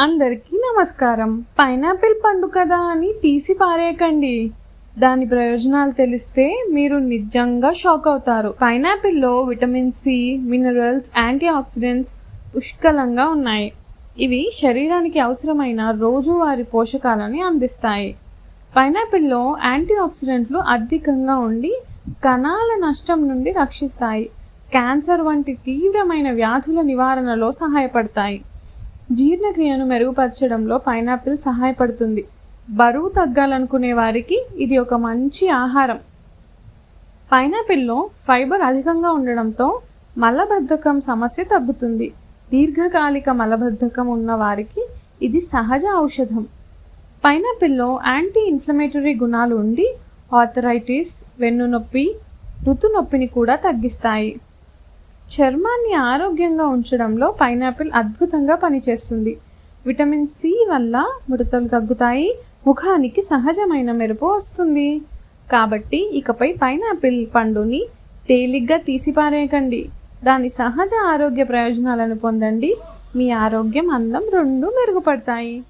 అందరికీ నమస్కారం. పైనాపిల్ పండు కదా అని తీసి పారేయకండి. దాని ప్రయోజనాలు తెలిస్తే మీరు నిజంగా షాక్ అవుతారు. పైనాపిల్లో vitamin C, minerals, antioxidants పుష్కలంగా ఉన్నాయి. ఇవి శరీరానికి అవసరమైన రోజువారీ పోషకాలని అందిస్తాయి. పైనాపిల్లో యాంటీ ఆక్సిడెంట్లు అధికంగా ఉండి కణాల నష్టం నుండి రక్షిస్తాయి. క్యాన్సర్ వంటి తీవ్రమైన వ్యాధుల నివారణలో సహాయపడతాయి. జీర్ణక్రియను మెరుగుపరచడంలో పైనాపిల్ సహాయపడుతుంది. బరువు తగ్గాలనుకునే వారికి ఇది ఒక మంచి ఆహారం. పైనాపిల్లో ఫైబర్ అధికంగా ఉండడంతో మలబద్ధకం సమస్య తగ్గుతుంది. దీర్ఘకాలిక మలబద్ధకం ఉన్న వారికి ఇది సహజ ఔషధం. పైనాపిల్లో యాంటీ ఇన్ఫ్లమేటరీ గుణాలు ఉండి ఆర్థరైటిస్, వెన్నునొప్పి, ఋతునొప్పిని కూడా తగ్గిస్తాయి. చర్మాన్ని ఆరోగ్యంగా ఉంచడంలో పైనాపిల్ అద్భుతంగా పనిచేస్తుంది. విటమిన్ సి వల్ల ముడతలు తగ్గుతాయి, ముఖానికి సహజమైన మెరుపు వస్తుంది. కాబట్టి ఇకపై పైనాపిల్ పండుని తేలిగ్గా తీసిపారేయకండి. దాని సహజ ఆరోగ్య ప్రయోజనాలను పొందండి. మీ ఆరోగ్యం, అందం రెండూ మెరుగుపడతాయి.